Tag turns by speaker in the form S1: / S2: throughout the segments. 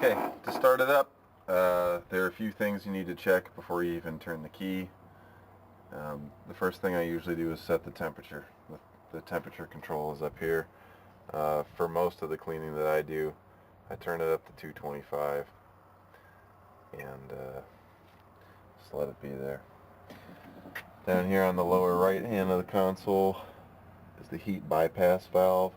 S1: Okay, to start it up, there are a few things you need to check before you even turn the key. The first thing I usually do is set the temperature. The temperature control is up here. For most of the cleaning that I do, I turn it up to 225 and just let it be there. Down here on the lower right hand of the console is the heat bypass valve.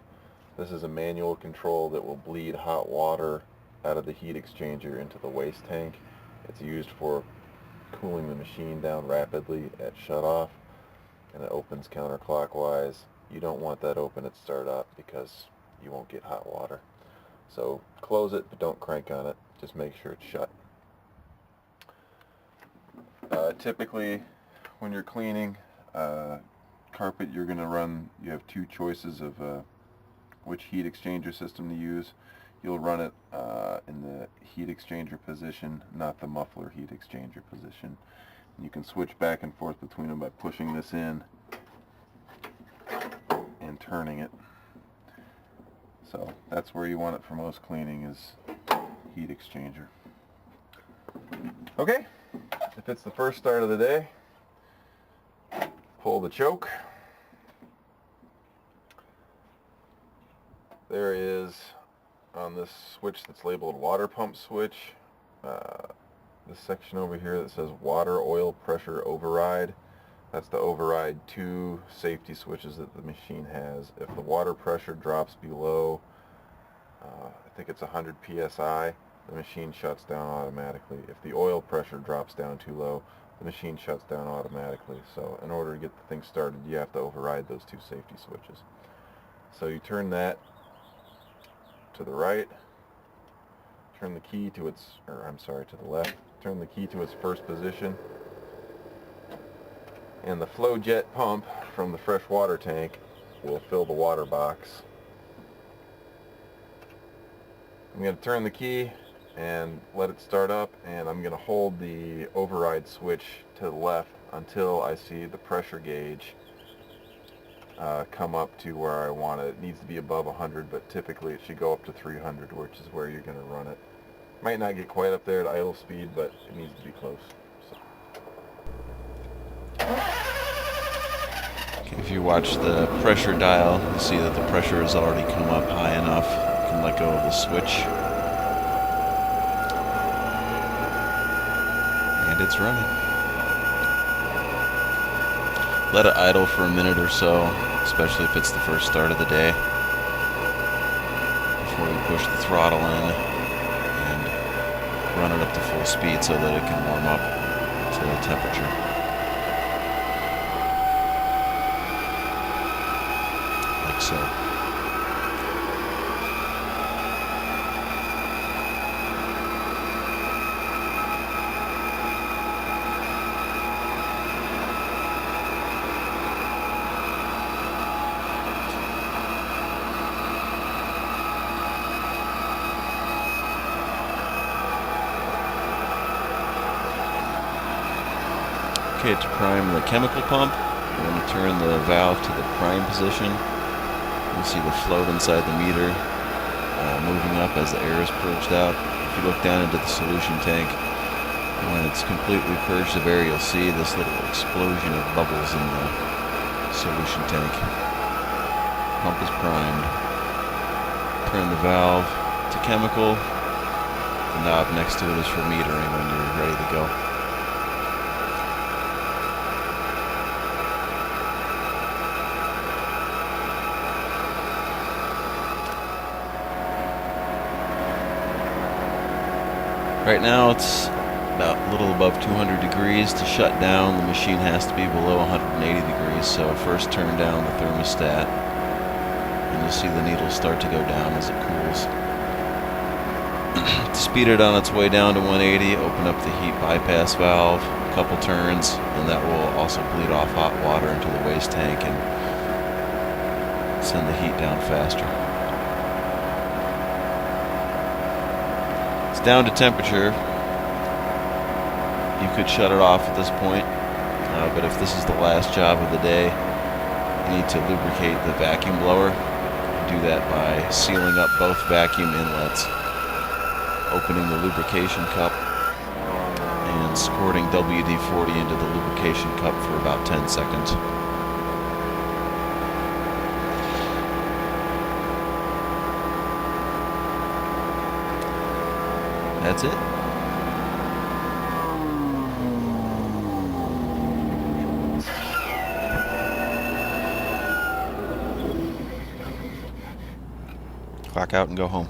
S1: This is a manual control that will bleed hot water out of the heat exchanger into the waste tank. It's used for cooling the machine down rapidly at shutoff, and it opens counterclockwise. You don't want that open at startup because you won't get hot water. So close it, but don't crank on it. Just make sure it's shut. Typically, when you're cleaning carpet, you have two choices of which heat exchanger system to use. You'll run it in the heat exchanger position, not the muffler heat exchanger position. And you can switch back and forth between them by pushing this in and turning it. So that's where you want it for most cleaning, is heat exchanger. Okay, if it's the first start of the day, pull the choke. There is, on this switch that's labeled water pump switch, this section over here that says water oil pressure override. That's to override two safety switches that the machine has. If the water pressure drops below, I think it's 100 psi, the machine shuts down automatically. If the oil pressure drops down too low, the machine shuts down automatically. So in order to get the thing started, you have to override those two safety switches. So you turn that to the right, turn the key to to the left, turn the key to its first position, and the flow jet pump from the fresh water tank will fill the water box. I'm going to turn the key and let it start up, and I'm going to hold the override switch to the left until I see the pressure gauge come up to where I want it. It needs to be above 100, but typically it should go up to 300, which is where you're going to run it. Might not get quite up there at idle speed, but it needs to be close.
S2: If you watch the pressure dial, you see that the pressure has already come up high enough. You can let go of the switch. And it's running. Let it idle for a minute or so, especially if it's the first start of the day, before you push the throttle in and run it up to full speed so that it can warm up to the temperature. Like so. Okay, to prime the chemical pump, we're going to turn the valve to the prime position. You see the float inside the meter moving up as the air is purged out. If you look down into the solution tank, when it's completely purged of air, you'll see this little explosion of bubbles in the solution tank. Pump is primed. Turn the valve to chemical. The knob next to it is for metering when you're ready to go. Right now it's about a little above 200 degrees. To shut down, the machine has to be below 180 degrees, so first turn down the thermostat, and you'll see the needle start to go down as it cools. To speed it on its way down to 180, open up the heat bypass valve, a couple turns, and that will also bleed off hot water into the waste tank and send the heat down faster. It's down to temperature. You could shut it off at this point, but if this is the last job of the day, you need to lubricate the vacuum blower. Do that by sealing up both vacuum inlets. opening the lubrication cup and squirting WD-40 into the lubrication cup for about 10 seconds. That's it. Clock out and go home.